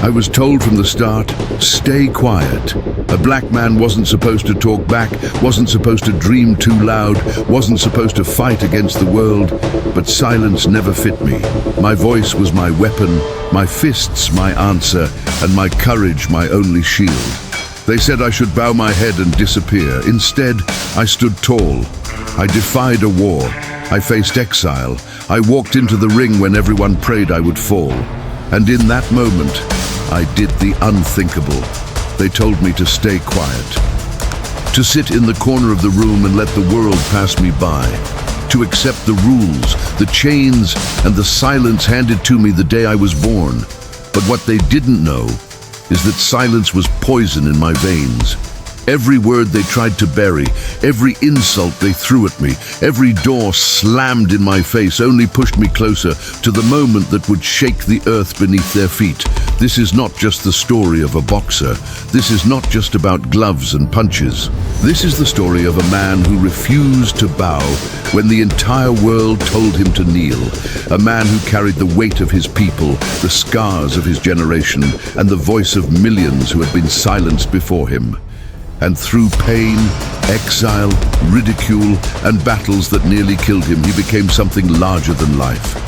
I was told from the start, stay quiet. A black man wasn't supposed to talk back, wasn't supposed to dream too loud, wasn't supposed to fight against the world, but silence never fit me. My voice was my weapon, my fists my answer, and my courage my only shield. They said I should bow my head and disappear. Instead, I stood tall. I defied a war. I faced exile. I walked into the ring when everyone prayed I would fall. And in that moment, I did the unthinkable. They told me to stay quiet, to sit in the corner of the room and let the world pass me by, to accept the rules, the chains, and the silence handed to me the day I was born. But what they didn't know is that silence was poison in my veins. Every word they tried to bury, every insult they threw at me, every door slammed in my face only pushed me closer to the moment that would shake the earth beneath their feet. This is not just the story of a boxer. This is not just about gloves and punches. This is the story of a man who refused to bow when the entire world told him to kneel. A man who carried the weight of his people, the scars of his generation, and the voice of millions who had been silenced before him. And through pain, exile, ridicule, and battles that nearly killed him, he became something larger than life.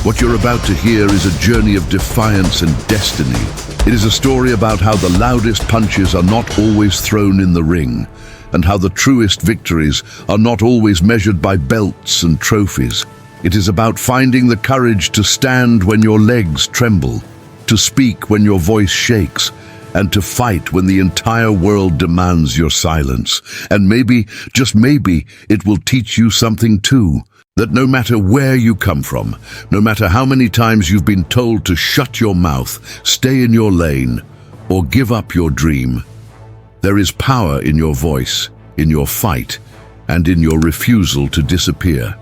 What you're about to hear is a journey of defiance and destiny. It is a story about how the loudest punches are not always thrown in the ring, and how the truest victories are not always measured by belts and trophies. It is about finding the courage to stand when your legs tremble, to speak when your voice shakes, and to fight when the entire world demands your silence. And maybe, just maybe, it will teach you something too. That no matter where you come from, no matter how many times you've been told to shut your mouth, stay in your lane, or give up your dream, there is power in your voice, in your fight, and in your refusal to disappear.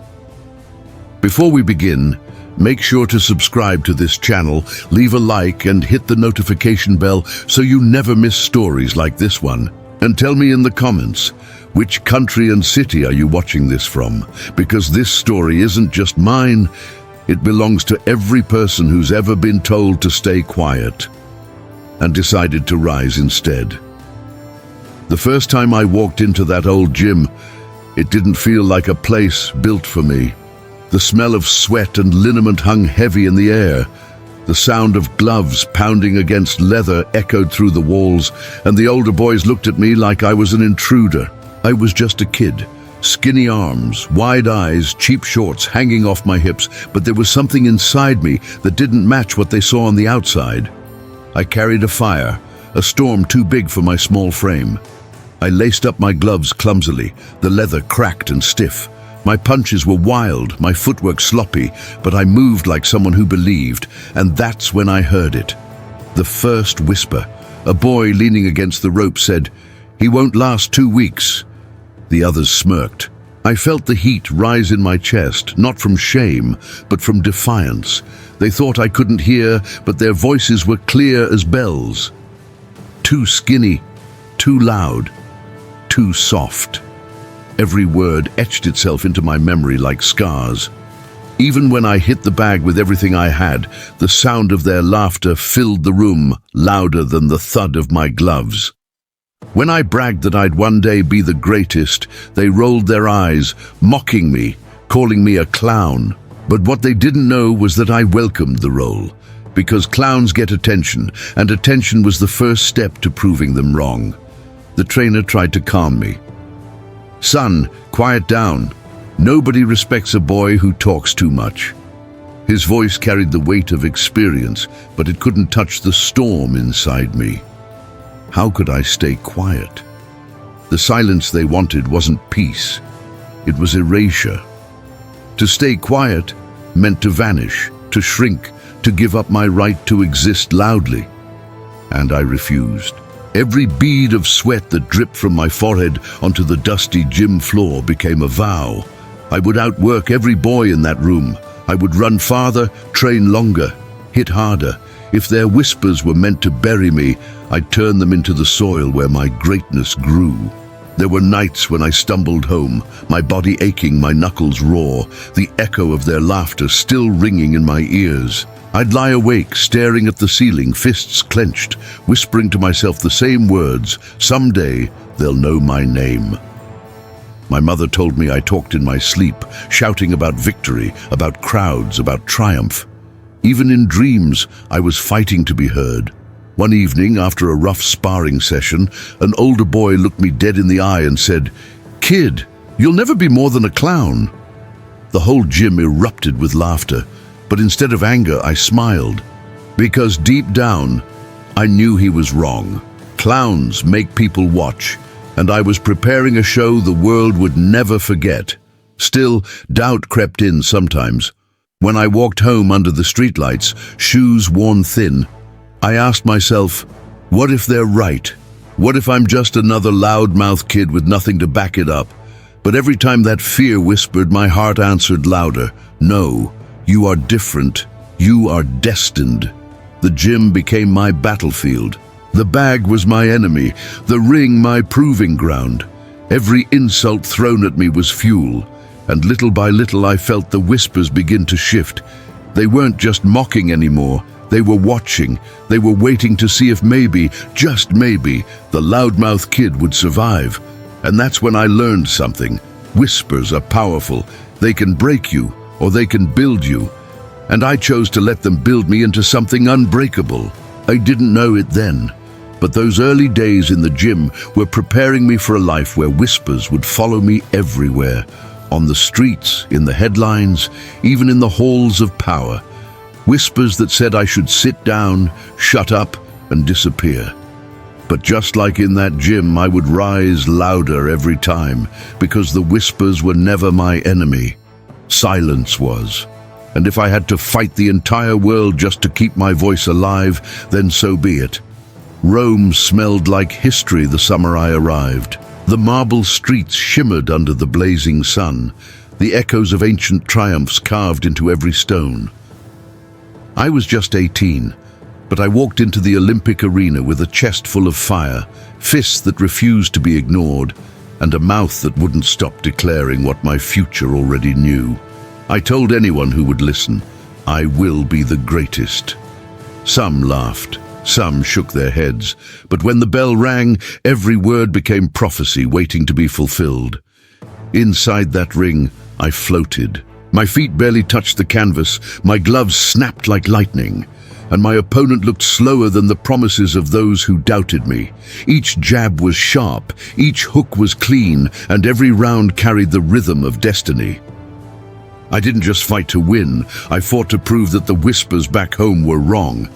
Before we begin, make sure to subscribe to this channel, leave a like, and hit the notification bell so you never miss stories like this one. And tell me in the comments, which country and city are you watching this from? Because this story isn't just mine, it belongs to every person who's ever been told to stay quiet and decided to rise instead. The first time I walked into that old gym, it didn't feel like a place built for me. The smell of sweat and liniment hung heavy in the air. The sound of gloves pounding against leather echoed through the walls, and the older boys looked at me like I was an intruder. I was just a kid. Skinny arms, wide eyes, cheap shorts hanging off my hips, but there was something inside me that didn't match what they saw on the outside. I carried a fire, a storm too big for my small frame. I laced up my gloves clumsily, the leather cracked and stiff. My punches were wild, my footwork sloppy, but I moved like someone who believed, and that's when I heard it. The first whisper. A boy leaning against the rope said, "He won't last 2 weeks." The others smirked. I felt the heat rise in my chest, not from shame, but from defiance. They thought I couldn't hear, but their voices were clear as bells. Too skinny, too loud, too soft. Every word etched itself into my memory like scars. Even when I hit the bag with everything I had, the sound of their laughter filled the room, louder than the thud of my gloves. When I bragged that I'd one day be the greatest, they rolled their eyes, mocking me, calling me a clown. But what they didn't know was that I welcomed the role, because clowns get attention, and attention was the first step to proving them wrong. The trainer tried to calm me. "Son, quiet down. Nobody respects a boy who talks too much." His voice carried the weight of experience, but it couldn't touch the storm inside me. How could I stay quiet? The silence they wanted wasn't peace. It was erasure. To stay quiet meant to vanish, to shrink, to give up my right to exist loudly. And I refused. Every bead of sweat that dripped from my forehead onto the dusty gym floor became a vow. I would outwork every boy in that room. I would run farther, train longer, hit harder. If their whispers were meant to bury me, I'd turn them into the soil where my greatness grew. There were nights when I stumbled home, my body aching, my knuckles raw, the echo of their laughter still ringing in my ears. I'd lie awake, staring at the ceiling, fists clenched, whispering to myself the same words, "Someday they'll know my name." My mother told me I talked in my sleep, shouting about victory, about crowds, about triumph. Even in dreams, I was fighting to be heard. One evening, after a rough sparring session, an older boy looked me dead in the eye and said, "Kid, you'll never be more than a clown." The whole gym erupted with laughter, but instead of anger, I smiled. Because deep down, I knew he was wrong. Clowns make people watch, and I was preparing a show the world would never forget. Still, doubt crept in sometimes. When I walked home under the streetlights, shoes worn thin, I asked myself, what if they're right? What if I'm just another loudmouth kid with nothing to back it up? But every time that fear whispered, my heart answered louder, "No, you are different. You are destined." The gym became my battlefield. The bag was my enemy, the ring my proving ground. Every insult thrown at me was fuel, and little by little I felt the whispers begin to shift. They weren't just mocking anymore. They were watching. They were waiting to see if maybe, just maybe, the loudmouth kid would survive. And that's when I learned something. Whispers are powerful. They can break you, or they can build you. And I chose to let them build me into something unbreakable. I didn't know it then, but those early days in the gym were preparing me for a life where whispers would follow me everywhere. On the streets, in the headlines, even in the halls of power. Whispers that said I should sit down, shut up, and disappear. But just like in that gym, I would rise louder every time, because the whispers were never my enemy. Silence was. And if I had to fight the entire world just to keep my voice alive, then so be it. Rome smelled like history the summer I arrived. The marble streets shimmered under the blazing sun, the echoes of ancient triumphs carved into every stone. I was just 18, but I walked into the Olympic arena with a chest full of fire, fists that refused to be ignored, and a mouth that wouldn't stop declaring what my future already knew. I told anyone who would listen, I will be the greatest. Some laughed, some shook their heads, but when the bell rang, every word became prophecy waiting to be fulfilled. Inside that ring, I floated. My feet barely touched the canvas, my gloves snapped like lightning, and my opponent looked slower than the promises of those who doubted me. Each jab was sharp, each hook was clean, and every round carried the rhythm of destiny. I didn't just fight to win, I fought to prove that the whispers back home were wrong.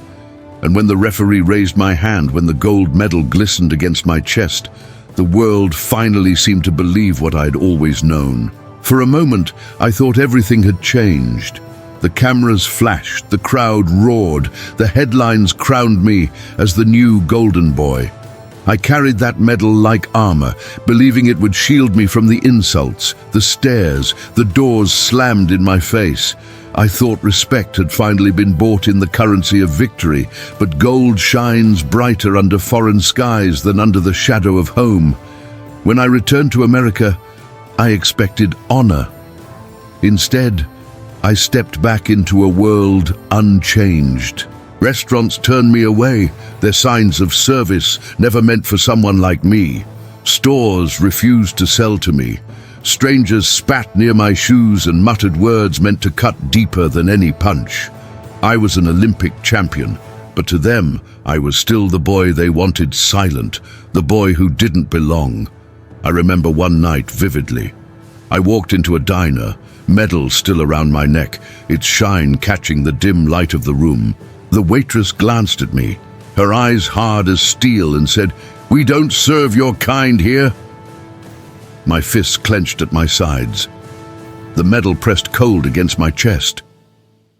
And when the referee raised my hand, when the gold medal glistened against my chest, the world finally seemed to believe what I'd always known. For a moment, I thought everything had changed. The cameras flashed, the crowd roared, the headlines crowned me as the new golden boy. I carried that medal like armor, believing it would shield me from the insults, the stares, the doors slammed in my face. I thought respect had finally been bought in the currency of victory, but gold shines brighter under foreign skies than under the shadow of home. When I returned to America, I expected honor. Instead, I stepped back into a world unchanged. Restaurants turned me away, their signs of service never meant for someone like me. Stores refused to sell to me. Strangers spat near my shoes and muttered words meant to cut deeper than any punch. I was an Olympic champion, but to them, I was still the boy they wanted silent, the boy who didn't belong. I remember one night vividly. I walked into a diner, medal still around my neck, its shine catching the dim light of the room. The waitress glanced at me, her eyes hard as steel, and said, "We don't serve your kind here." My fists clenched at my sides. The medal pressed cold against my chest.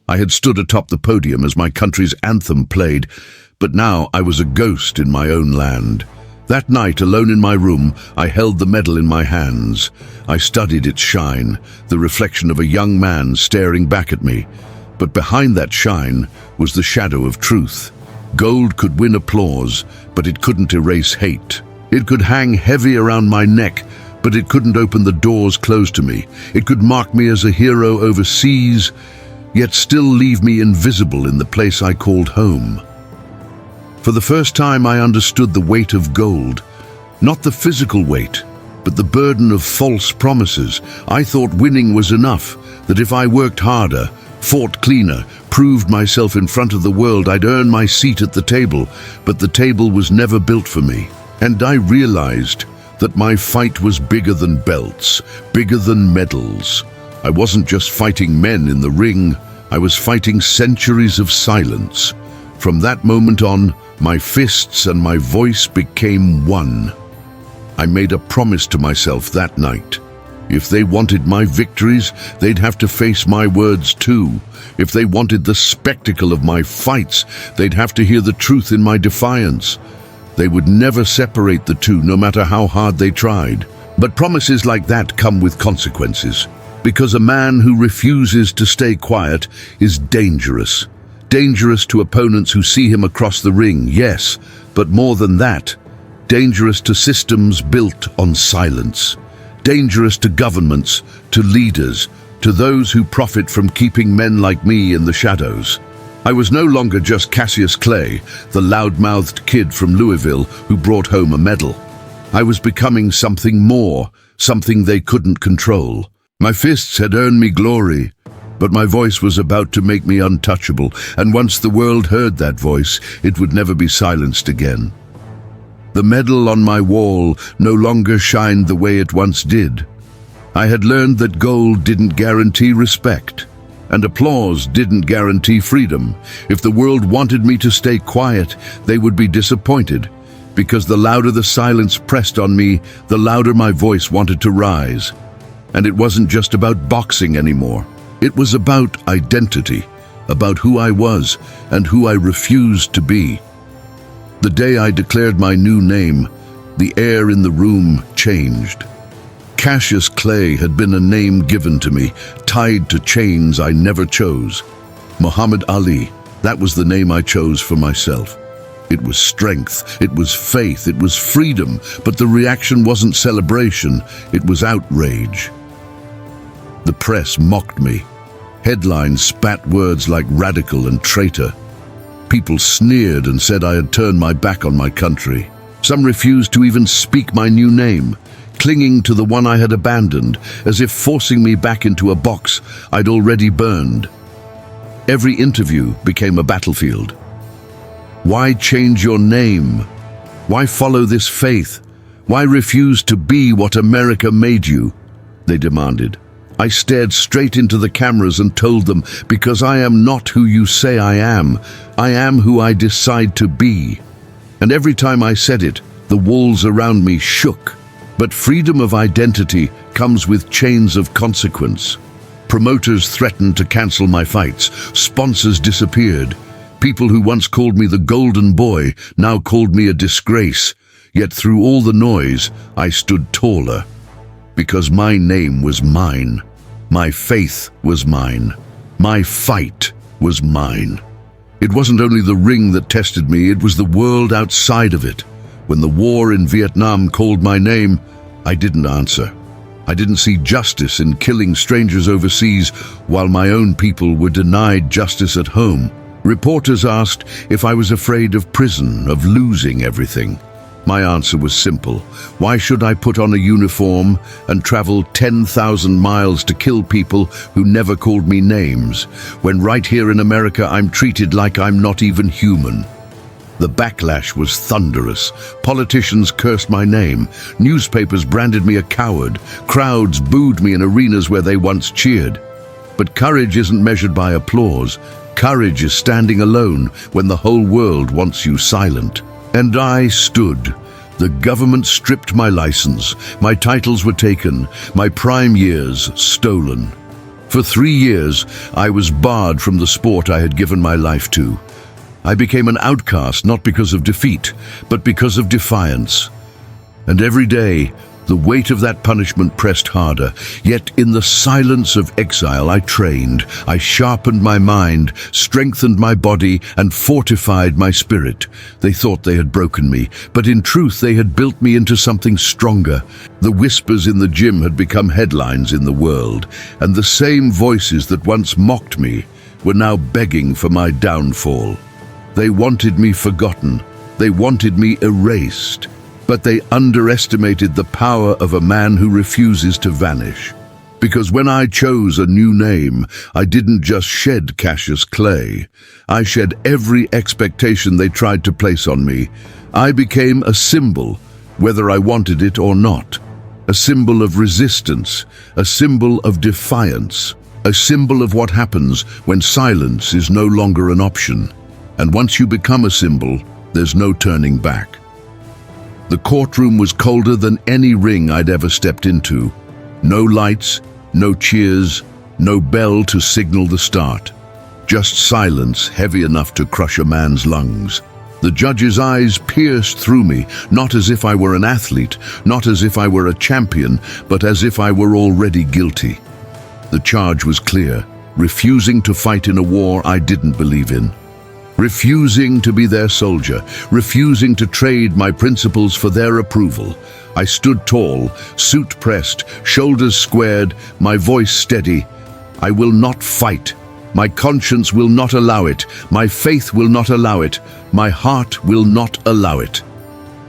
I had stood atop the podium as my country's anthem played, but now I was a ghost in my own land. That night, alone in my room, I held the medal in my hands. I studied its shine, the reflection of a young man staring back at me. But behind that shine was the shadow of truth. Gold could win applause, but it couldn't erase hate. It could hang heavy around my neck, but it couldn't open the doors closed to me. It could mark me as a hero overseas, yet still leave me invisible in the place I called home. For the first time, I understood the weight of gold. Not the physical weight, but the burden of false promises. I thought winning was enough, that if I worked harder, fought cleaner, proved myself in front of the world, I'd earn my seat at the table, but the table was never built for me. And I realized that my fight was bigger than belts, bigger than medals. I wasn't just fighting men in the ring, I was fighting centuries of silence. From that moment on, my fists and my voice became one. I made a promise to myself that night. If they wanted my victories, they'd have to face my words too. If they wanted the spectacle of my fights, they'd have to hear the truth in my defiance. They would never separate the two, no matter how hard they tried. But promises like that come with consequences, because a man who refuses to stay quiet is dangerous. Dangerous to opponents who see him across the ring, yes, but more than that, dangerous to systems built on silence. Dangerous to governments, to leaders, to those who profit from keeping men like me in the shadows. I was no longer just Cassius Clay, the loud-mouthed kid from Louisville who brought home a medal. I was becoming something more, something they couldn't control. My fists had earned me glory, but my voice was about to make me untouchable, and once the world heard that voice, it would never be silenced again. The medal on my wall no longer shined the way it once did. I had learned that gold didn't guarantee respect, and applause didn't guarantee freedom. If the world wanted me to stay quiet, they would be disappointed, because the louder the silence pressed on me, the louder my voice wanted to rise. And it wasn't just about boxing anymore. It was about identity, about who I was and who I refused to be. The day I declared my new name, the air in the room changed. Cassius Clay had been a name given to me, tied to chains I never chose. Muhammad Ali, that was the name I chose for myself. It was strength, it was faith, it was freedom, but the reaction wasn't celebration, it was outrage. The press mocked me. Headlines spat words like radical and traitor. People sneered and said I had turned my back on my country. Some refused to even speak my new name, clinging to the one I had abandoned, as if forcing me back into a box I'd already burned. Every interview became a battlefield. Why change your name? Why follow this faith? Why refuse to be what America made you? They demanded. I stared straight into the cameras and told them, because I am not who you say I am who I decide to be. And every time I said it, the walls around me shook. But freedom of identity comes with chains of consequence. Promoters threatened to cancel my fights. Sponsors disappeared. People who once called me the golden boy now called me a disgrace. Yet through all the noise, I stood taller. Because my name was mine. My faith was mine. My fight was mine. It wasn't only the ring that tested me, it was the world outside of it. When the war in Vietnam called my name, I didn't answer. I didn't see justice in killing strangers overseas while my own people were denied justice at home. Reporters asked if I was afraid of prison, of losing everything. My answer was simple. Why should I put on a uniform and travel 10,000 miles to kill people who never called me names, when right here in America I'm treated like I'm not even human? The backlash was thunderous. Politicians cursed my name. Newspapers branded me a coward. Crowds booed me in arenas where they once cheered. But courage isn't measured by applause. Courage is standing alone when the whole world wants you silent. And I stood. The government stripped my license. My titles were taken. My prime years stolen. For 3 years, I was barred from the sport I had given my life to. I became an outcast not because of defeat, but because of defiance. And every day, The weight of that punishment pressed harder, yet in the silence of exile I trained, I sharpened my mind, strengthened my body, and fortified my spirit. They thought they had broken me, but in truth they had built me into something stronger. The whispers in the gym had become headlines in the world, and the same voices that once mocked me were now begging for my downfall. They wanted me forgotten, they wanted me erased. But they underestimated the power of a man who refuses to vanish. Because when I chose a new name, I didn't just shed Cassius Clay. I shed every expectation they tried to place on me. I became a symbol, whether I wanted it or not. A symbol of resistance, a symbol of defiance, a symbol of what happens when silence is no longer an option. And once you become a symbol, there's no turning back. The courtroom was colder than any ring I'd ever stepped into. No lights, no cheers, no bell to signal the start. Just silence heavy enough to crush a man's lungs. The judge's eyes pierced through me, not as if I were an athlete, not as if I were a champion, but as if I were already guilty. The charge was clear: refusing to fight in a war I didn't believe in. Refusing to be their soldier, refusing to trade my principles for their approval. I stood tall, suit pressed, shoulders squared, my voice steady. I will not fight. My conscience will not allow it. My faith will not allow it. My heart will not allow it.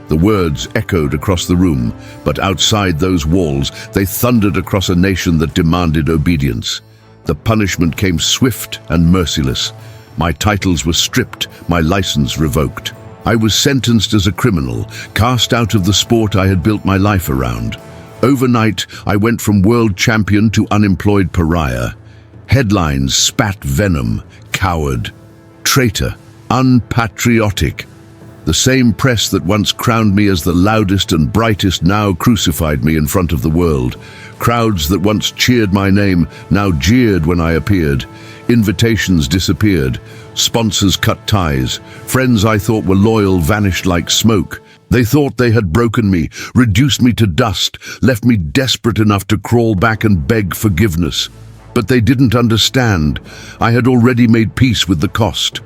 The words echoed across the room, but outside those walls, they thundered across a nation that demanded obedience. The punishment came swift and merciless. My titles were stripped, my license revoked. I was sentenced as a criminal, cast out of the sport I had built my life around. Overnight, I went from world champion to unemployed pariah. Headlines spat venom: coward, traitor, unpatriotic. The same press that once crowned me as the loudest and brightest now crucified me in front of the world. Crowds that once cheered my name now jeered when I appeared. Invitations disappeared. Sponsors cut ties. Friends I thought were loyal vanished like smoke. They thought they had broken me, reduced me to dust, left me desperate enough to crawl back and beg forgiveness. But they didn't understand. I had already made peace with the cost.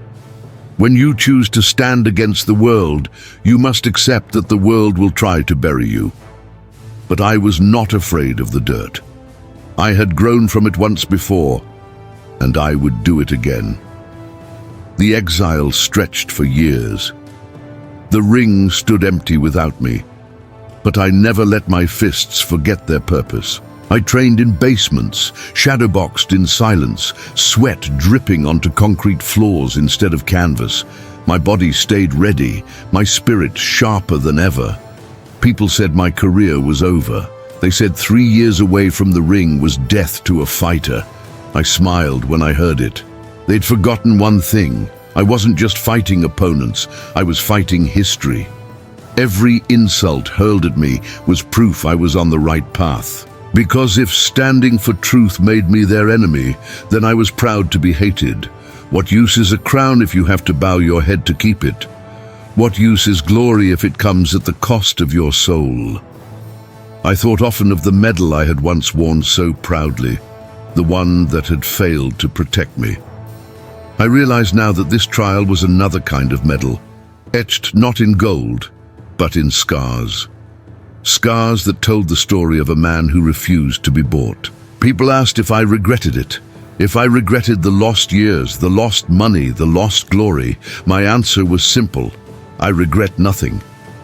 When you choose to stand against the world, you must accept that the world will try to bury you. But I was not afraid of the dirt. I had grown from it once before, and I would do it again. The exile stretched for years. The ring stood empty without me, but I never let my fists forget their purpose. I trained in basements, shadowboxed in silence, sweat dripping onto concrete floors instead of canvas. My body stayed ready, my spirit sharper than ever. People said my career was over. They said 3 years away from the ring was death to a fighter. I smiled when I heard it. They'd forgotten one thing. I wasn't just fighting opponents, I was fighting history. Every insult hurled at me was proof I was on the right path. Because if standing for truth made me their enemy, then I was proud to be hated. What use is a crown if you have to bow your head to keep it? What use is glory if it comes at the cost of your soul? I thought often of the medal I had once worn so proudly, the one that had failed to protect me. I realize now that this trial was another kind of medal, etched not in gold, but in scars. Scars that told the story of a man who refused to be bought. People asked if I regretted it, if I regretted the lost years, the lost money, the lost glory. My answer was simple: I regret nothing.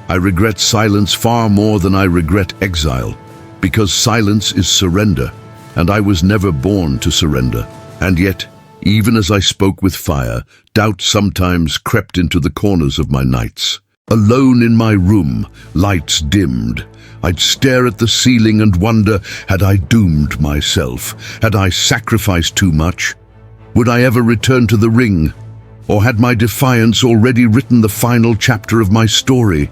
I regret silence far more than I regret exile, because silence is surrender, and I was never born to surrender. And yet, even as I spoke with fire, doubt sometimes crept into the corners of my nights. Alone in my room, lights dimmed. I'd stare at the ceiling and wonder, had I doomed myself? Had I sacrificed too much? Would I ever return to the ring? Or had my defiance already written the final chapter of my story?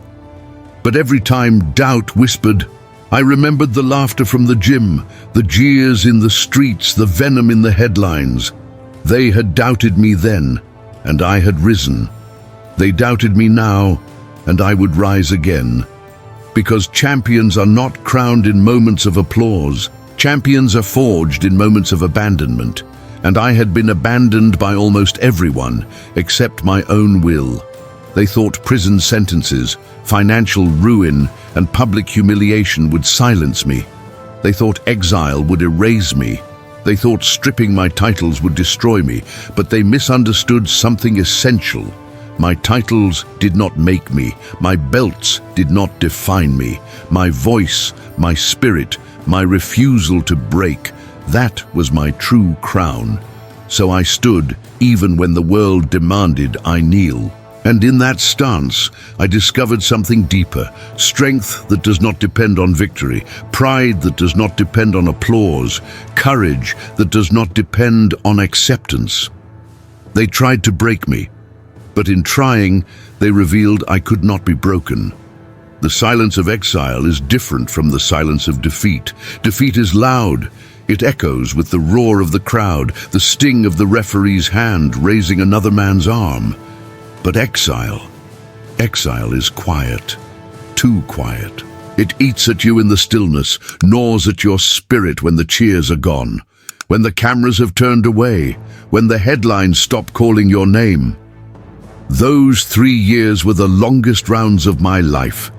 But every time doubt whispered, I remembered the laughter from the gym, the jeers in the streets, the venom in the headlines. They had doubted me then, and I had risen. They doubted me now, and I would rise again. because champions are not crowned in moments of applause. Champions are forged in moments of abandonment, and I had been abandoned by almost everyone except my own will. They thought prison sentences, financial ruin, and public humiliation would silence me. They thought exile would erase me. They thought stripping my titles would destroy me, but they misunderstood something essential. My titles did not make me. My belts did not define me. My voice, my spirit, my refusal to break, that was my true crown. So I stood even when the world demanded I kneel. And in that stance, I discovered something deeper, strength that does not depend on victory, pride that does not depend on applause, courage that does not depend on acceptance. They tried to break me, but in trying, they revealed I could not be broken. The silence of exile is different from the silence of defeat. Defeat is loud. It echoes with the roar of the crowd, the sting of the referee's hand raising another man's arm. But exile is quiet, too quiet. It eats at you in the stillness, gnaws at your spirit when the cheers are gone, when the cameras have turned away, when the headlines stop calling your name. Those 3 years were the longest rounds of my life.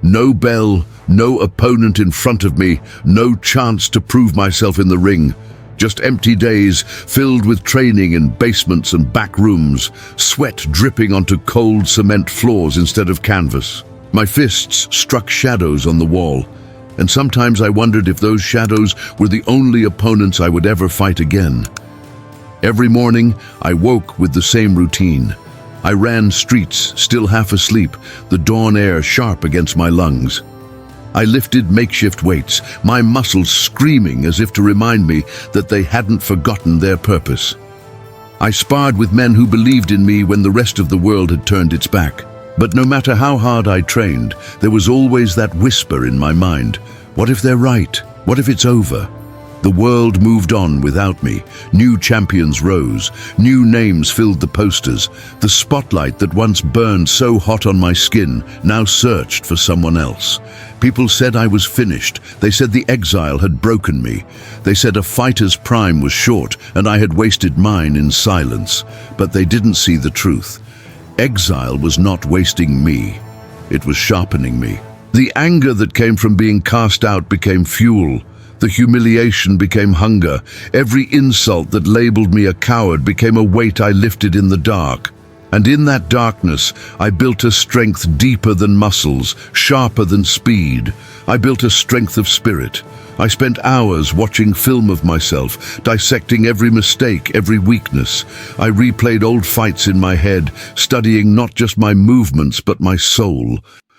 No bell, no opponent in front of me, no chance to prove myself in the ring. Just empty days filled with training in basements and back rooms, sweat dripping onto cold cement floors instead of canvas. My fists struck shadows on the wall, and sometimes I wondered if those shadows were the only opponents I would ever fight again. Every morning, I woke with the same routine. I ran streets, still half asleep, the dawn air sharp against my lungs. I lifted makeshift weights, my muscles screaming as if to remind me that they hadn't forgotten their purpose. I sparred with men who believed in me when the rest of the world had turned its back. But no matter how hard I trained, there was always that whisper in my mind. What if they're right? What if it's over? The world moved on without me. New champions rose. New names filled the posters. The spotlight that once burned so hot on my skin now searched for someone else. People said I was finished. They said the exile had broken me. They said a fighter's prime was short and I had wasted mine in silence. But they didn't see the truth. Exile was not wasting me. It was sharpening me. The anger that came from being cast out became fuel. The humiliation became hunger. Every insult that labeled me a coward became a weight I lifted in the dark. And in that darkness, I built a strength deeper than muscles, sharper than speed. I built a strength of spirit. I spent hours watching film of myself, dissecting every mistake, every weakness. I replayed old fights in my head, studying not just my movements, but my soul.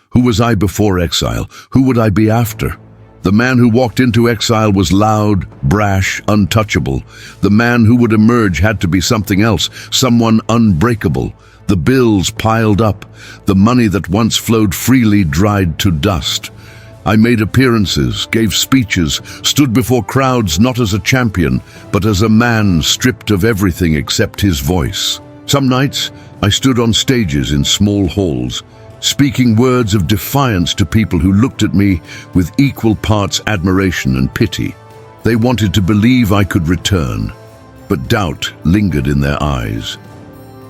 Who was I before exile? Who would I be after? The man who walked into exile was loud, brash, untouchable. The man who would emerge had to be something else, someone unbreakable. The bills piled up. The money that once flowed freely dried to dust. I made appearances, gave speeches, stood before crowds not as a champion, but as a man stripped of everything except his voice. Some nights, I stood on stages in small halls, speaking words of defiance to people who looked at me with equal parts admiration and pity. They wanted to believe I could return, but doubt lingered in their eyes.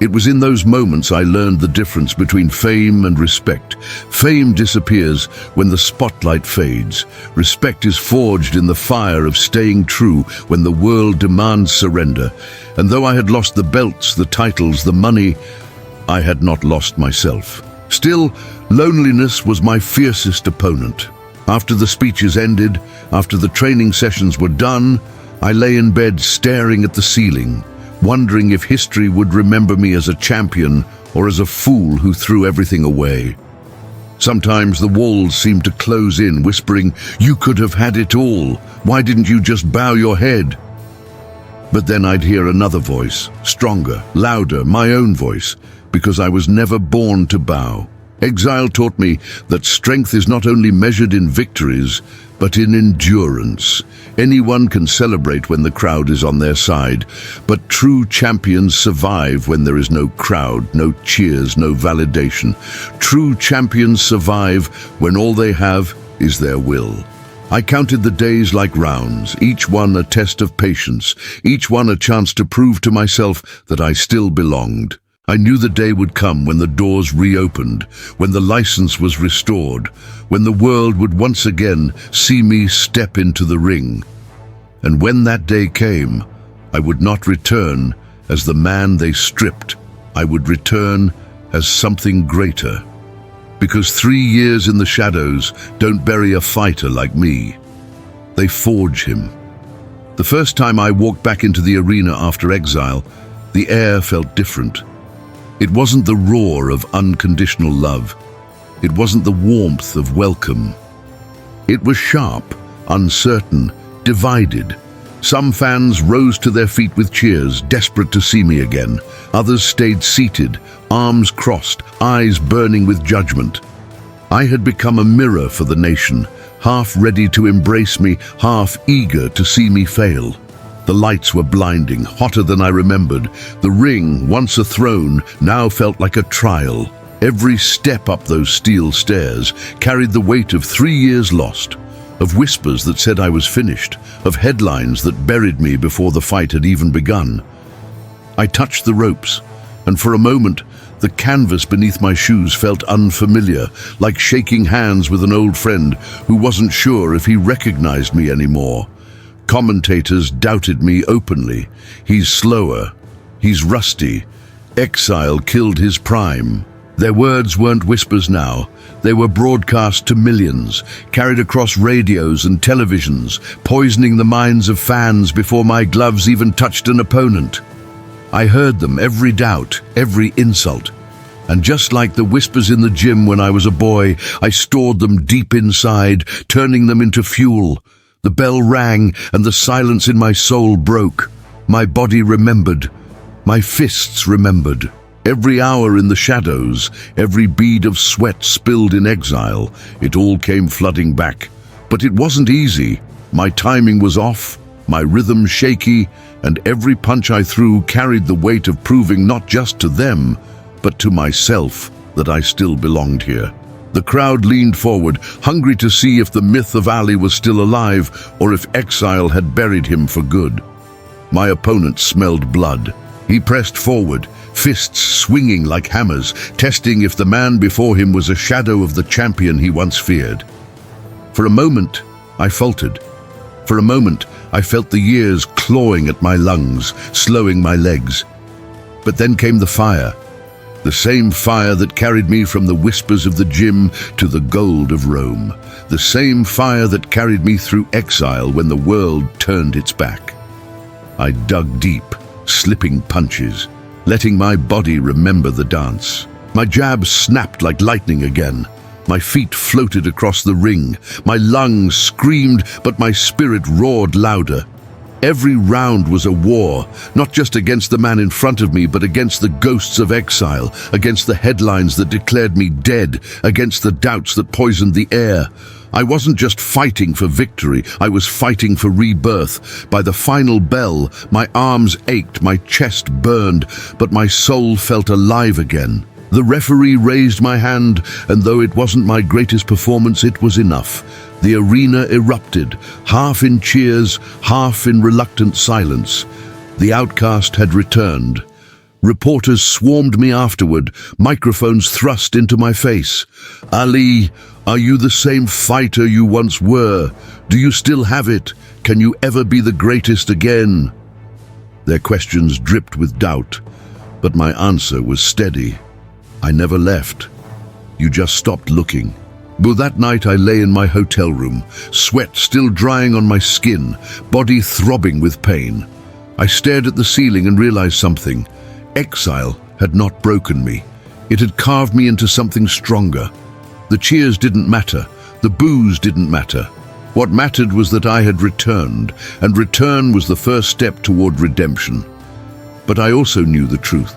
It was in those moments I learned the difference between fame and respect. Fame disappears when the spotlight fades. Respect is forged in the fire of staying true when the world demands surrender. And though I had lost the belts, the titles, the money, I had not lost myself. Still, loneliness was my fiercest opponent. After the speeches ended, after the training sessions were done, I lay in bed staring at the ceiling, wondering if history would remember me as a champion or as a fool who threw everything away. Sometimes the walls seemed to close in, whispering, "You could have had it all. Why didn't you just bow your head?" But then I'd hear another voice, stronger, louder, my own voice, because I was never born to bow. Exile taught me that strength is not only measured in victories, but in endurance. Anyone can celebrate when the crowd is on their side, but true champions survive when there is no crowd, no cheers, no validation. True champions survive when all they have is their will. I counted the days like rounds, each one a test of patience, each one a chance to prove to myself that I still belonged. I knew the day would come when the doors reopened, when the license was restored, when the world would once again see me step into the ring. And when that day came, I would not return as the man they stripped. I would return as something greater. Because 3 years in the shadows don't bury a fighter like me. They forge him. The first time I walked back into the arena after exile, the air felt different. It wasn't the roar of unconditional love. It wasn't the warmth of welcome. It was sharp, uncertain, divided. Some fans rose to their feet with cheers, desperate to see me again. Others stayed seated, arms crossed, eyes burning with judgment. I had become a mirror for the nation, half ready to embrace me, half eager to see me fail. The lights were blinding, hotter than I remembered. The ring, once a throne, now felt like a trial. Every step up those steel stairs carried the weight of 3 years lost, of whispers that said I was finished, of headlines that buried me before the fight had even begun. I touched the ropes, and for a moment, the canvas beneath my shoes felt unfamiliar, like shaking hands with an old friend who wasn't sure if he recognized me anymore. Commentators doubted me openly. He's slower. He's rusty. Exile killed his prime. Their words weren't whispers now. They were broadcast to millions, carried across radios and televisions, poisoning the minds of fans before my gloves even touched an opponent. I heard them, every doubt, every insult. And just like the whispers in the gym when I was a boy, I stored them deep inside, turning them into fuel. The bell rang, and the silence in my soul broke. My body remembered. My fists remembered. Every hour in the shadows, every bead of sweat spilled in exile, it all came flooding back. But it wasn't easy. My timing was off, my rhythm shaky, and every punch I threw carried the weight of proving not just to them, but to myself that I still belonged here. The crowd leaned forward, hungry to see if the myth of Ali was still alive or if exile had buried him for good. My opponent smelled blood. He pressed forward, fists swinging like hammers, testing if the man before him was a shadow of the champion he once feared. For a moment, I faltered. For a moment, I felt the years clawing at my lungs, slowing my legs. But then came the fire. The same fire that carried me from the whispers of the gym to the gold of Rome. The same fire that carried me through exile when the world turned its back. I dug deep, slipping punches, letting my body remember the dance. My jabs snapped like lightning again. My feet floated across the ring. My lungs screamed, but my spirit roared louder. Every round was a war, not just against the man in front of me, but against the ghosts of exile, against the headlines that declared me dead, against the doubts that poisoned the air. I wasn't just fighting for victory, I was fighting for rebirth. By the final bell, my arms ached, my chest burned, but my soul felt alive again. The referee raised my hand, and though it wasn't my greatest performance, it was enough. The arena erupted, half in cheers, half in reluctant silence. The outcast had returned. Reporters swarmed me afterward, microphones thrust into my face. Ali, are you the same fighter you once were? Do you still have it? Can you ever be the greatest again? Their questions dripped with doubt, but my answer was steady. I never left. You just stopped looking. But that night I lay in my hotel room, sweat still drying on my skin, body throbbing with pain. I stared at the ceiling and realized something. Exile had not broken me. It had carved me into something stronger. The cheers didn't matter. The boos didn't matter. What mattered was that I had returned, and return was the first step toward redemption. But I also knew the truth.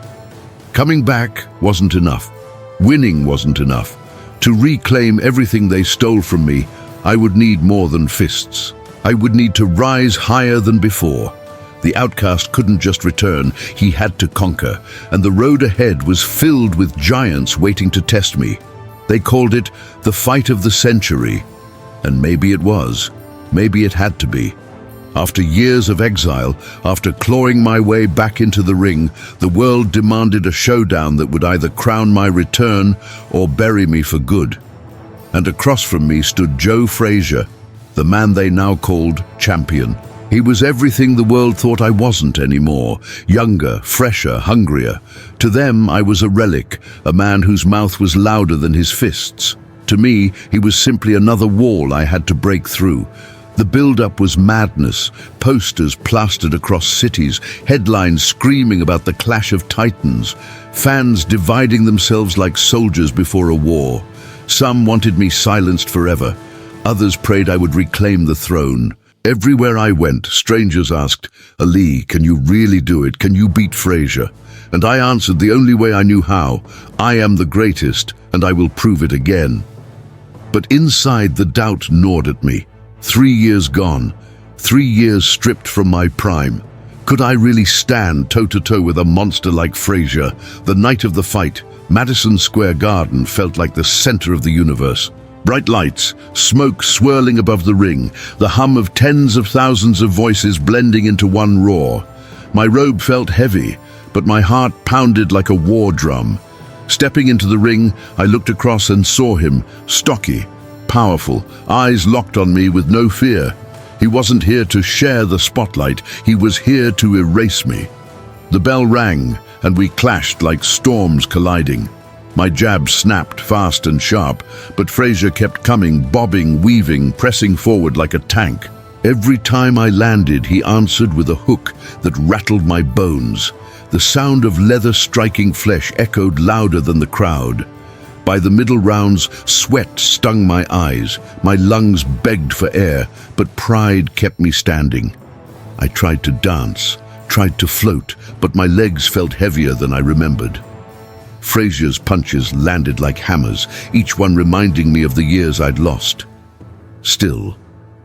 Coming back wasn't enough. Winning wasn't enough. To reclaim everything they stole from me, I would need more than fists. I would need to rise higher than before. The outcast couldn't just return, he had to conquer, and the road ahead was filled with giants waiting to test me. They called it the fight of the century, and maybe it was. Maybe it had to be. After years of exile, after clawing my way back into the ring, the world demanded a showdown that would either crown my return or bury me for good. And across from me stood Joe Frazier, the man they now called champion. He was everything the world thought I wasn't anymore. Younger, fresher, hungrier. To them, I was a relic, a man whose mouth was louder than his fists. To me, he was simply another wall I had to break through. The build-up was madness, posters plastered across cities, headlines screaming about the clash of titans, fans dividing themselves like soldiers before a war. Some wanted me silenced forever. Others prayed I would reclaim the throne. Everywhere I went, strangers asked, "Ali, can you really do it? Can you beat Frazier?" And I answered the only way I knew how: I am the greatest, and I will prove it again. But inside, the doubt gnawed at me. 3 years gone, 3 years stripped from my prime. Could I really stand toe-to-toe with a monster like Frazier? The night of the fight, Madison Square Garden felt like the center of the universe. Bright lights, smoke swirling above the ring, the hum of tens of thousands of voices blending into one roar. My robe felt heavy, but my heart pounded like a war drum. Stepping into the ring, I looked across and saw him, stocky, powerful, eyes locked on me with no fear. He wasn't here to share the spotlight, he was here to erase me. The bell rang, and we clashed like storms colliding. My jabs snapped fast and sharp, but Frazier kept coming, bobbing, weaving, pressing forward like a tank. Every time I landed, he answered with a hook that rattled my bones. The sound of leather striking flesh echoed louder than the crowd. By the middle rounds, sweat stung my eyes. My lungs begged for air, but pride kept me standing. I tried to dance, tried to float, but my legs felt heavier than I remembered. Frazier's punches landed like hammers, each one reminding me of the years I'd lost. Still,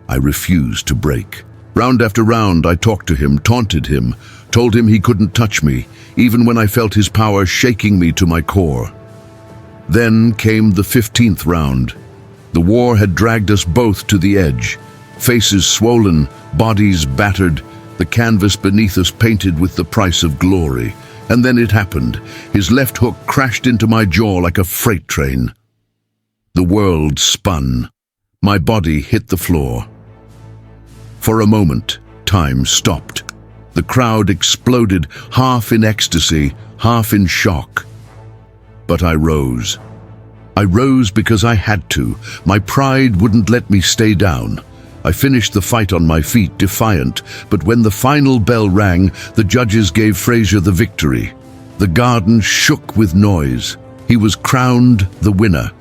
I refused to break. Round after round, I talked to him, taunted him, told him he couldn't touch me, even when I felt his power shaking me to my core. Then came the 15th round. The war had dragged us both to the edge. Faces swollen, bodies battered, the canvas beneath us painted with the price of glory. And then it happened. His left hook crashed into my jaw like a freight train. The world spun. My body hit the floor. For a moment, time stopped. The crowd exploded, half in ecstasy, half in shock. But I rose. I rose because I had to. My pride wouldn't let me stay down. I finished the fight on my feet, defiant, but when the final bell rang, the judges gave Frazier the victory. The garden shook with noise. He was crowned the winner.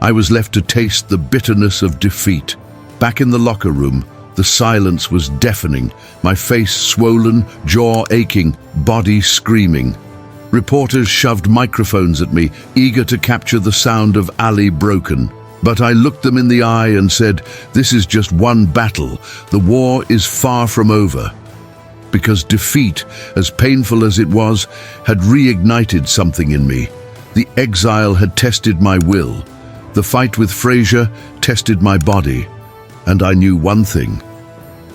I was left to taste the bitterness of defeat. Back in the locker room, the silence was deafening, my face swollen, jaw aching, body screaming. Reporters shoved microphones at me, eager to capture the sound of Ali broken. But I looked them in the eye and said, "This is just one battle. The war is far from over." Because defeat, as painful as it was, had reignited something in me. The exile had tested my will. The fight with Frazier tested my body. And I knew one thing: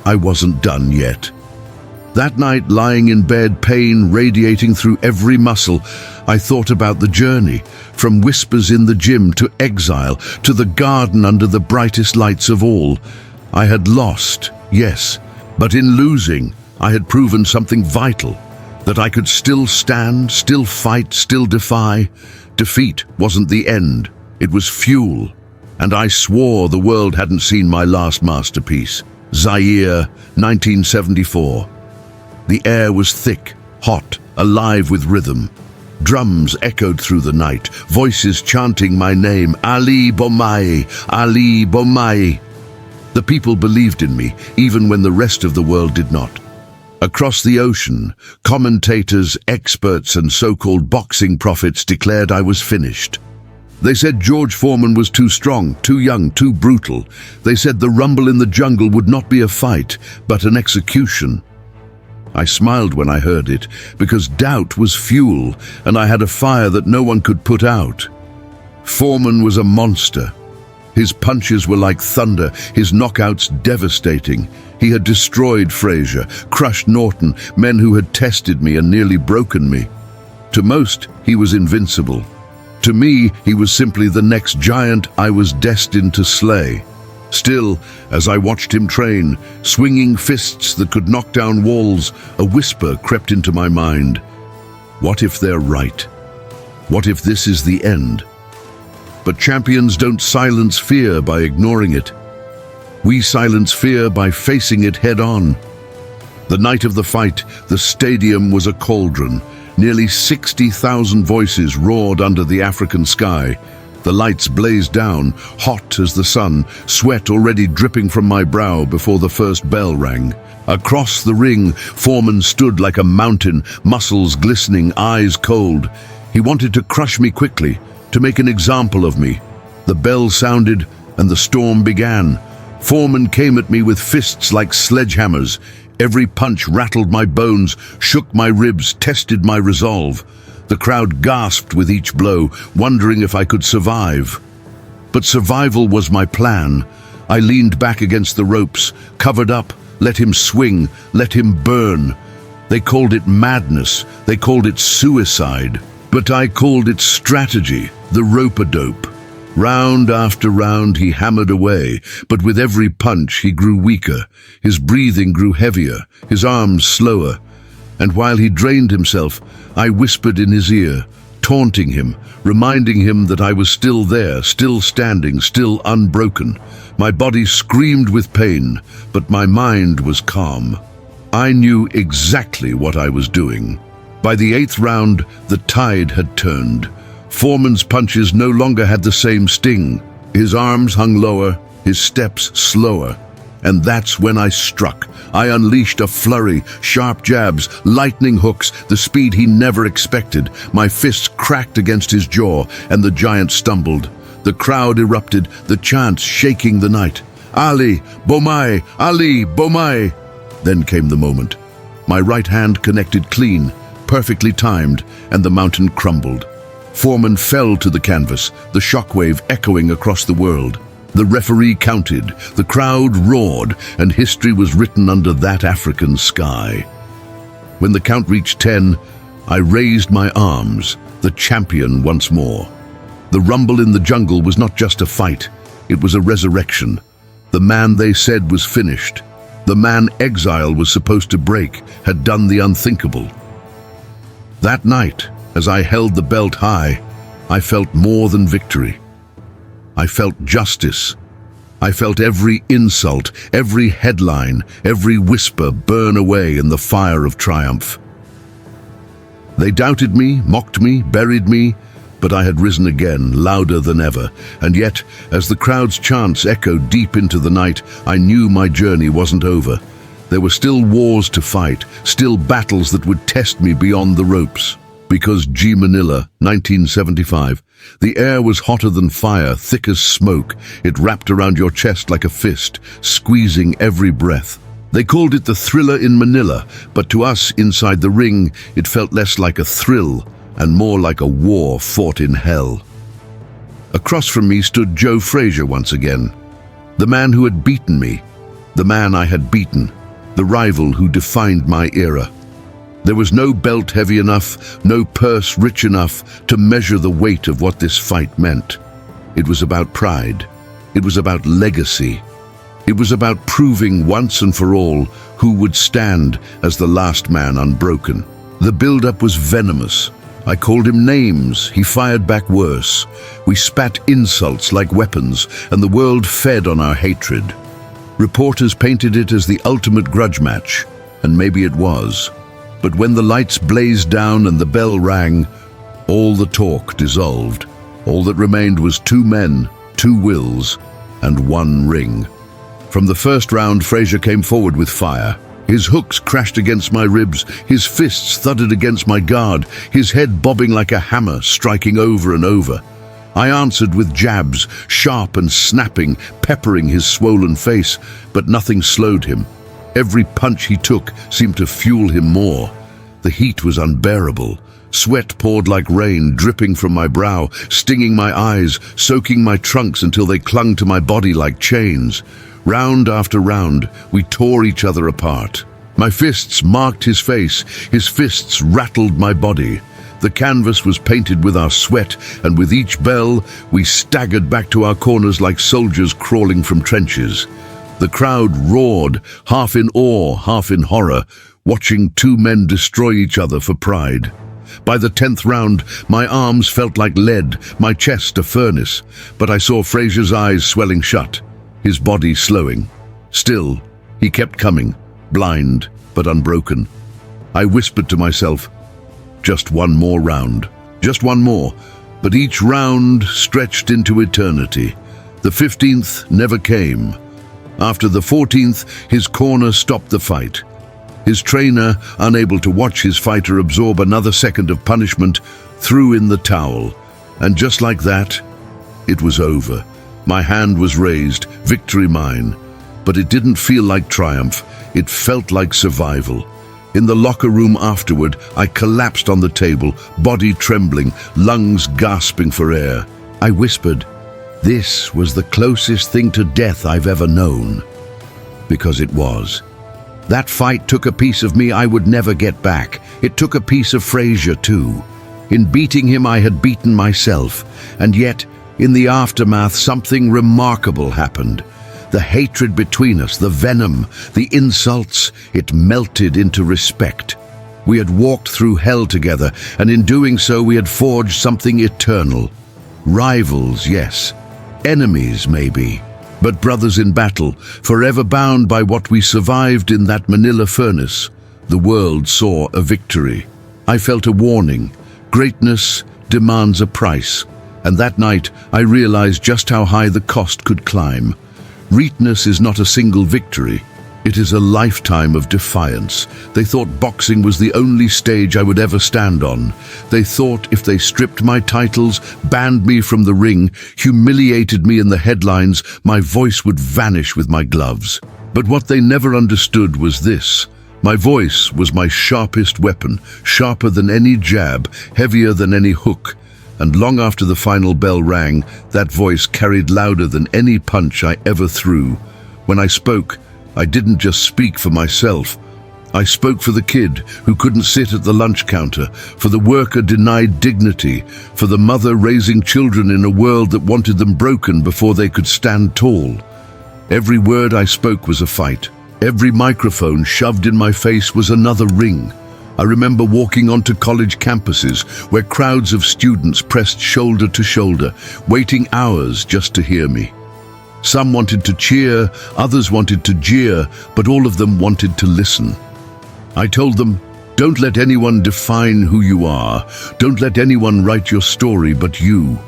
I wasn't done yet. That night, lying in bed, pain radiating through every muscle, I thought about the journey, from whispers in the gym to exile, to the garden under the brightest lights of all. I had lost, yes, but in losing, I had proven something vital, that I could still stand, still fight, still defy. Defeat wasn't the end, it was fuel, and I swore the world hadn't seen my last masterpiece. Zaire, 1974. The air was thick, hot, alive with rhythm. Drums echoed through the night, voices chanting my name, Ali Boumaier, Ali Boumaier. The people believed in me, even when the rest of the world did not. Across the ocean, commentators, experts, and so-called boxing prophets declared I was finished. They said George Foreman was too strong, too young, too brutal. They said the rumble in the jungle would not be a fight, but an execution. I smiled when I heard it, because doubt was fuel, and I had a fire that no one could put out. Foreman was a monster. His punches were like thunder, his knockouts devastating. He had destroyed Frazier, crushed Norton, men who had tested me and nearly broken me. To most, he was invincible. To me, he was simply the next giant I was destined to slay. Still, as I watched him train, swinging fists that could knock down walls, a whisper crept into my mind. What if they're right? What if this is the end? But champions don't silence fear by ignoring it. We silence fear by facing it head-on. The night of the fight, the stadium was a cauldron. Nearly 60,000 voices roared under the African sky. The lights blazed down, hot as the sun, sweat already dripping from my brow before the first bell rang. Across the ring, Foreman stood like a mountain, muscles glistening, eyes cold. He wanted to crush me quickly, to make an example of me. The bell sounded, and the storm began. Foreman came at me with fists like sledgehammers. Every punch rattled my bones, shook my ribs, tested my resolve. The crowd gasped with each blow, wondering if I could survive. But survival was my plan. I leaned back against the ropes, covered up, let him swing, let him burn. They called it madness, they called it suicide. But I called it strategy, the rope-a-dope. Round after round he hammered away, but with every punch he grew weaker. His breathing grew heavier, his arms slower. And while he drained himself, I whispered in his ear, taunting him, reminding him that I was still there, still standing, still unbroken. My body screamed with pain, but my mind was calm. I knew exactly what I was doing. By the 8th round, the tide had turned. Foreman's punches no longer had the same sting. His arms hung lower, his steps slower. And that's when I struck. I unleashed a flurry, sharp jabs, lightning hooks, the speed he never expected. My fists cracked against his jaw, and the giant stumbled. The crowd erupted, the chants shaking the night. Ali, Bomai, Ali, Bomai. Then came the moment. My right hand connected clean, perfectly timed, and the mountain crumbled. Foreman fell to the canvas, the shockwave echoing across the world. The referee counted, the crowd roared, and history was written under that African sky. When the count reached 10, I raised my arms, the champion once more. The rumble in the jungle was not just a fight, it was a resurrection. The man they said was finished. The man exile was supposed to break had done the unthinkable. That night, as I held the belt high, I felt more than victory. I felt justice. I felt every insult, every headline, every whisper burn away in the fire of triumph. They doubted me, mocked me, buried me, but I had risen again, louder than ever. And yet, as the crowd's chants echoed deep into the night, I knew my journey wasn't over. There were still wars to fight, still battles that would test me beyond the ropes. Because G. Manila, 1975, the air was hotter than fire, thick as smoke. It wrapped around your chest like a fist, squeezing every breath. They called it the thriller in Manila, but to us inside the ring, it felt less like a thrill and more like a war fought in hell. Across from me stood Joe Frazier once again, the man who had beaten me, the man I had beaten, the rival who defined my era. There was no belt heavy enough, no purse rich enough to measure the weight of what this fight meant. It was about pride. It was about legacy. It was about proving once and for all who would stand as the last man unbroken. The build-up was venomous. I called him names. He fired back worse. We spat insults like weapons, and the world fed on our hatred. Reporters painted it as the ultimate grudge match, and maybe it was. But when the lights blazed down and the bell rang, all the talk dissolved. All that remained was 2 men, 2 wills, and 1 ring. From the first round, Frazier came forward with fire. His hooks crashed against my ribs, his fists thudded against my guard, his head bobbing like a hammer, striking over and over. I answered with jabs, sharp and snapping, peppering his swollen face, but nothing slowed him. Every punch he took seemed to fuel him more. The heat was unbearable. Sweat poured like rain, dripping from my brow, stinging my eyes, soaking my trunks until they clung to my body like chains. Round after round, we tore each other apart. My fists marked his face, his fists rattled my body. The canvas was painted with our sweat, and with each bell, we staggered back to our corners like soldiers crawling from trenches. The crowd roared, half in awe, half in horror, watching two men destroy each other for pride. By the 10th round, my arms felt like lead, my chest a furnace, but I saw Fraser's eyes swelling shut, his body slowing. Still, he kept coming, blind but unbroken. I whispered to myself, just one more round, just one more, but each round stretched into eternity. The 15th never came. After the 14th, his corner stopped the fight. His trainer, unable to watch his fighter absorb another second of punishment, threw in the towel. And just like that, it was over. My hand was raised, victory mine. But it didn't feel like triumph, it felt like survival. In the locker room afterward, I collapsed on the table, body trembling, lungs gasping for air. I whispered, "This was the closest thing to death I've ever known." Because it was. That fight took a piece of me I would never get back. It took a piece of Fraser too. In beating him, I had beaten myself. And yet, in the aftermath, something remarkable happened. The hatred between us, the venom, the insults, it melted into respect. We had walked through hell together, and in doing so, we had forged something eternal. Rivals, yes. Enemies, maybe. But brothers in battle, forever bound by what we survived in that Manila furnace. The world saw a victory. I felt a warning. Greatness demands a price. And that night, I realized just how high the cost could climb. Greatness is not a single victory. It is a lifetime of defiance. They thought boxing was the only stage I would ever stand on. They thought if they stripped my titles, banned me from the ring, humiliated me in the headlines, my voice would vanish with my gloves. But what they never understood was this. My voice was my sharpest weapon, sharper than any jab, heavier than any hook. And long after the final bell rang, that voice carried louder than any punch I ever threw. When I spoke, I didn't just speak for myself. I spoke for the kid who couldn't sit at the lunch counter, for the worker denied dignity, for the mother raising children in a world that wanted them broken before they could stand tall. Every word I spoke was a fight. Every microphone shoved in my face was another ring. I remember walking onto college campuses where crowds of students pressed shoulder to shoulder, waiting hours just to hear me. Some wanted to cheer, others wanted to jeer, but all of them wanted to listen. I told them, don't let anyone define who you are. Don't let anyone write your story but you.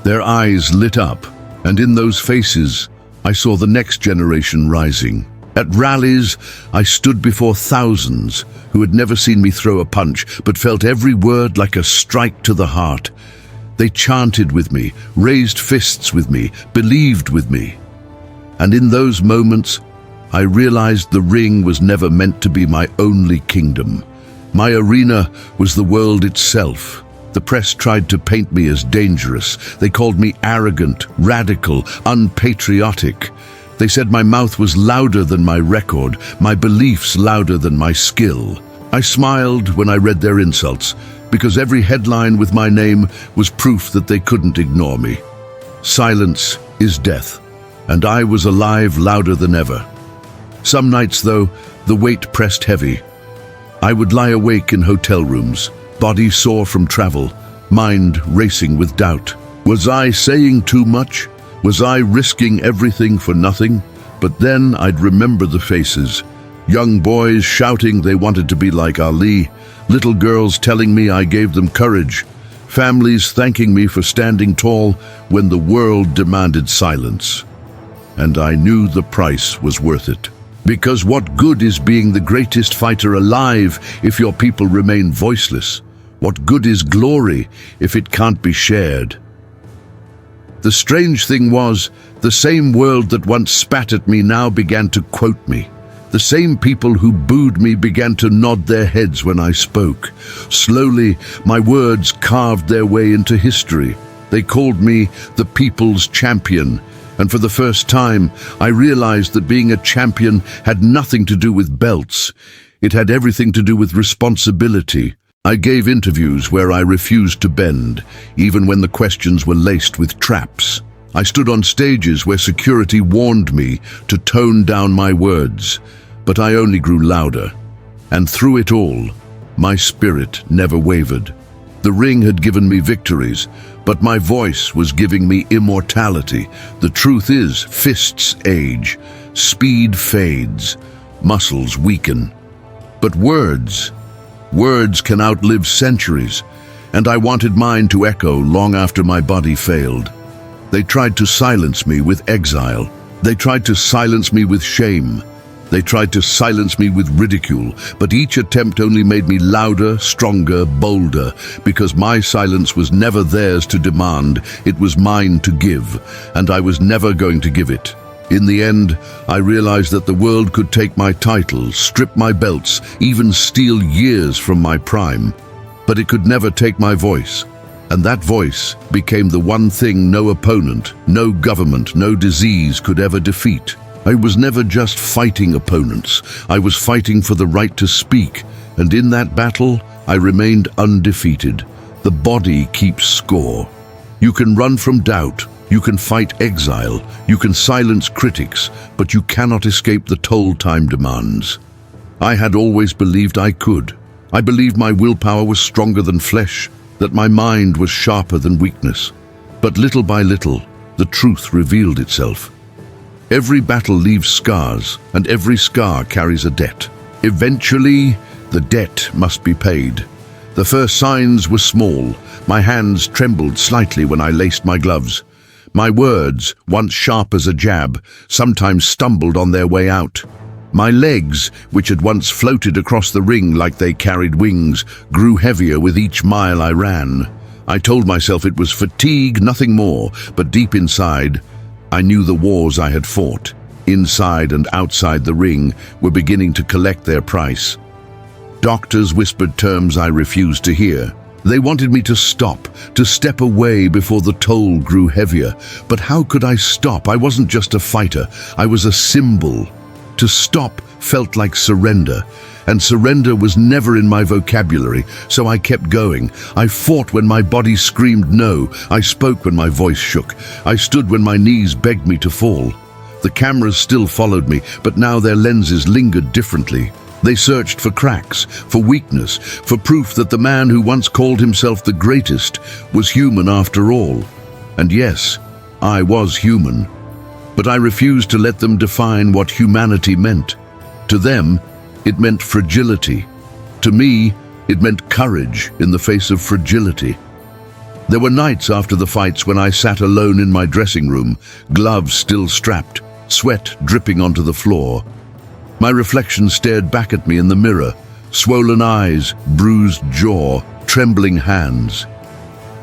Their eyes lit up, and in those faces, I saw the next generation rising. At rallies, I stood before thousands who had never seen me throw a punch, but felt every word like a strike to the heart. They chanted with me, raised fists with me, believed with me. And in those moments, I realized the ring was never meant to be my only kingdom. My arena was the world itself. The press tried to paint me as dangerous. They called me arrogant, radical, unpatriotic. They said my mouth was louder than my record, my beliefs louder than my skill. I smiled when I read their insults, because every headline with my name was proof that they couldn't ignore me. Silence is death, and I was alive louder than ever. Some nights, though, the weight pressed heavy. I would lie awake in hotel rooms, body sore from travel, mind racing with doubt. Was I saying too much? Was I risking everything for nothing? But then I'd remember the faces. Young boys shouting they wanted to be like Ali, little girls telling me I gave them courage, families thanking me for standing tall when the world demanded silence. And I knew the price was worth it. Because what good is being the greatest fighter alive if your people remain voiceless? What good is glory if it can't be shared? The strange thing was, the same world that once spat at me now began to quote me. The same people who booed me began to nod their heads when I spoke. Slowly, my words carved their way into history. They called me the people's champion, and for the first time, I realized that being a champion had nothing to do with belts. It had everything to do with responsibility. I gave interviews where I refused to bend, even when the questions were laced with traps. I stood on stages where security warned me to tone down my words, but I only grew louder. And through it all, my spirit never wavered. The ring had given me victories, but my voice was giving me immortality. The truth is, fists age, speed fades, muscles weaken. But words can outlive centuries, and I wanted mine to echo long after my body failed. They tried to silence me with exile. They tried to silence me with shame. They tried to silence me with ridicule, but each attempt only made me louder, stronger, bolder, because my silence was never theirs to demand, it was mine to give, and I was never going to give it. In the end, I realized that the world could take my titles, strip my belts, even steal years from my prime, but it could never take my voice. And that voice became the one thing no opponent, no government, no disease could ever defeat. I was never just fighting opponents. I was fighting for the right to speak, and in that battle, I remained undefeated. The body keeps score. You can run from doubt, you can fight exile, you can silence critics, but you cannot escape the toll time demands. I had always believed I could. I believed my willpower was stronger than flesh, that my mind was sharper than weakness. But little by little, the truth revealed itself. Every battle leaves scars, and every scar carries a debt. Eventually, the debt must be paid. The first signs were small. My hands trembled slightly when I laced my gloves. My words, once sharp as a jab, sometimes stumbled on their way out. My legs, which had once floated across the ring like they carried wings, grew heavier with each mile I ran. I told myself it was fatigue, nothing more, but deep inside, I knew the wars I had fought, inside and outside the ring, were beginning to collect their price. Doctors whispered terms I refused to hear. They wanted me to stop, to step away before the toll grew heavier. But how could I stop? I wasn't just a fighter, I was a symbol. To stop felt like surrender, and surrender was never in my vocabulary, so I kept going. I fought when my body screamed no. I spoke when my voice shook. I stood when my knees begged me to fall. The cameras still followed me, but now their lenses lingered differently. They searched for cracks, for weakness, for proof that the man who once called himself the greatest was human after all. And yes, I was human. But I refused to let them define what humanity meant. To them, it meant fragility. To me, it meant courage in the face of fragility. There were nights after the fights when I sat alone in my dressing room, gloves still strapped, sweat dripping onto the floor. My reflection stared back at me in the mirror, swollen eyes, bruised jaw, trembling hands.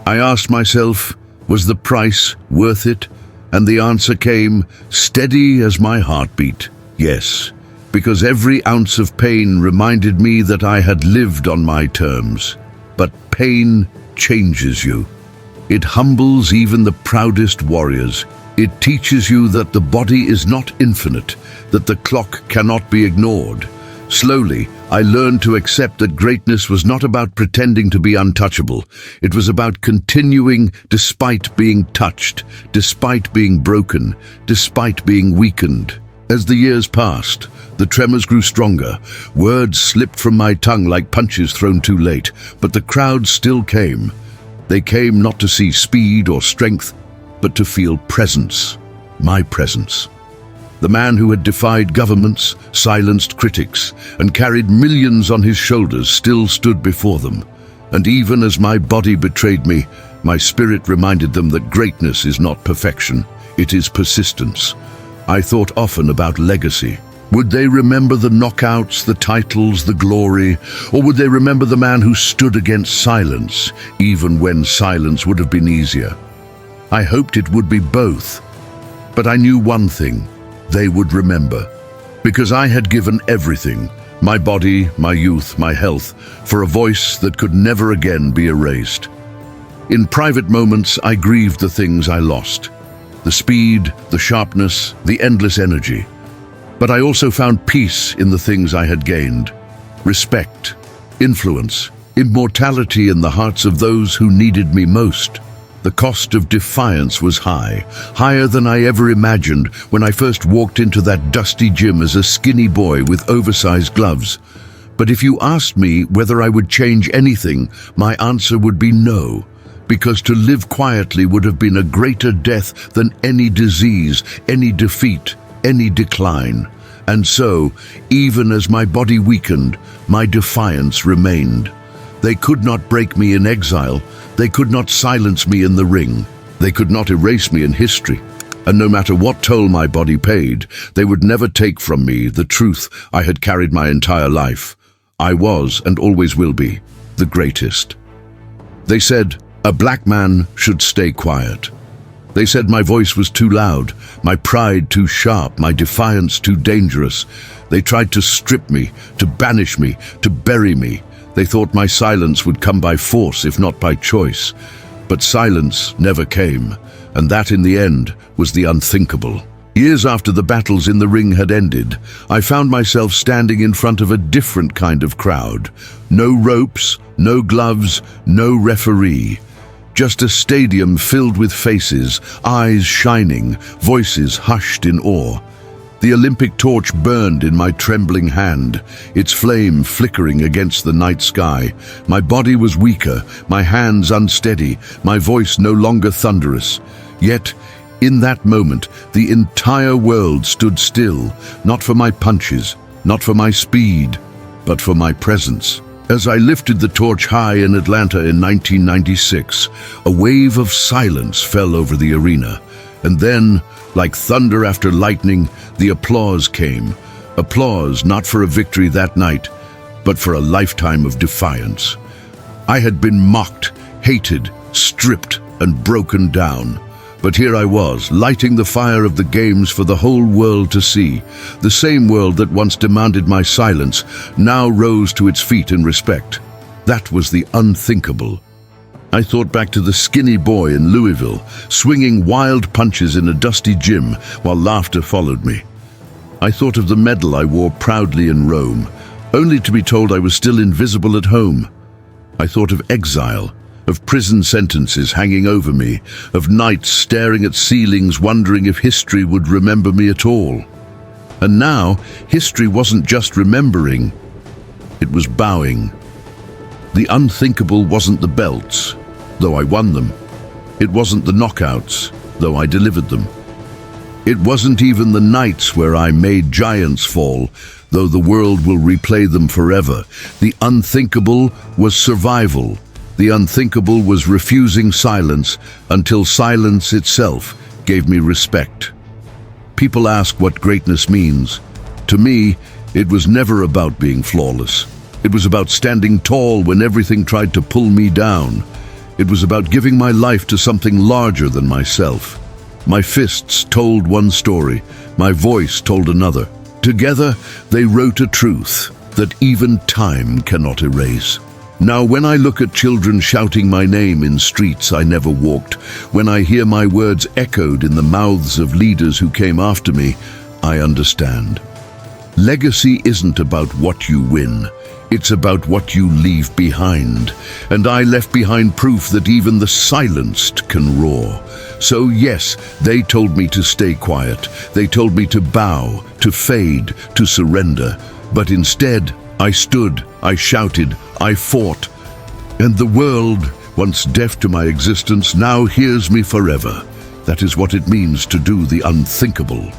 I asked myself, was the price worth it? And the answer came, steady as my heartbeat, yes. Because every ounce of pain reminded me that I had lived on my terms. But pain changes you. It humbles even the proudest warriors. It teaches you that the body is not infinite, that the clock cannot be ignored. Slowly, I learned to accept that greatness was not about pretending to be untouchable. It was about continuing despite being touched, despite being broken, despite being weakened. As the years passed, the tremors grew stronger. Words slipped from my tongue like punches thrown too late, but the crowd still came. They came not to see speed or strength, but to feel presence, my presence. The man who had defied governments, silenced critics, and carried millions on his shoulders still stood before them. And even as my body betrayed me, my spirit reminded them that greatness is not perfection, it is persistence. I thought often about legacy. Would they remember the knockouts, the titles, the glory, or would they remember the man who stood against silence, even when silence would have been easier? I hoped it would be both. But I knew one thing: they would remember. Because I had given everything, my body, my youth, my health, for a voice that could never again be erased. In private moments, I grieved the things I lost: the speed, the sharpness, the endless energy. But I also found peace in the things I had gained: respect, influence, immortality in the hearts of those who needed me most. The cost of defiance was high, higher than I ever imagined when I first walked into that dusty gym as a skinny boy with oversized gloves. But if you asked me whether I would change anything, my answer would be no, because to live quietly would have been a greater death than any disease, any defeat, any decline. And so, even as my body weakened, my defiance remained. They could not break me in exile. They could not silence me in the ring. They could not erase me in history. And no matter what toll my body paid, they would never take from me the truth I had carried my entire life. I was, and always will be, the greatest. They said, a black man should stay quiet. They said my voice was too loud, my pride too sharp, my defiance too dangerous. They tried to strip me, to banish me, to bury me. They thought my silence would come by force, if not by choice. But silence never came, and that in the end was the unthinkable. Years after the battles in the ring had ended, I found myself standing in front of a different kind of crowd. No ropes, no gloves, no referee. Just a stadium filled with faces, eyes shining, voices hushed in awe. The Olympic torch burned in my trembling hand, its flame flickering against the night sky. My body was weaker, my hands unsteady, my voice no longer thunderous. Yet, in that moment, the entire world stood still, not for my punches, not for my speed, but for my presence. As I lifted the torch high in Atlanta in 1996, a wave of silence fell over the arena. And then, like thunder after lightning, the applause came. Applause not for a victory that night, but for a lifetime of defiance. I had been mocked, hated, stripped, and broken down. But here I was, lighting the fire of the games for the whole world to see. The same world that once demanded my silence now rose to its feet in respect. That was the unthinkable. I thought back to the skinny boy in Louisville, swinging wild punches in a dusty gym while laughter followed me. I thought of the medal I wore proudly in Rome, only to be told I was still invisible at home. I thought of exile, of prison sentences hanging over me, of nights staring at ceilings wondering if history would remember me at all. And now, history wasn't just remembering, it was bowing. The unthinkable wasn't the belts, though I won them. It wasn't the knockouts, though I delivered them. It wasn't even the nights where I made giants fall, though the world will replay them forever. The unthinkable was survival. The unthinkable was refusing silence until silence itself gave me respect. People ask what greatness means. To me, it was never about being flawless. It was about standing tall when everything tried to pull me down. It was about giving my life to something larger than myself. My fists told one story, my voice told another. Together, they wrote a truth that even time cannot erase. Now, when I look at children shouting my name in streets I never walked, when I hear my words echoed in the mouths of leaders who came after me, I understand. Legacy isn't about what you win. It's about what you leave behind. And I left behind proof that even the silenced can roar. So yes, they told me to stay quiet. They told me to bow, to fade, to surrender. But instead, I stood, I shouted, I fought. And the world, once deaf to my existence, now hears me forever. That is what it means to do the unthinkable.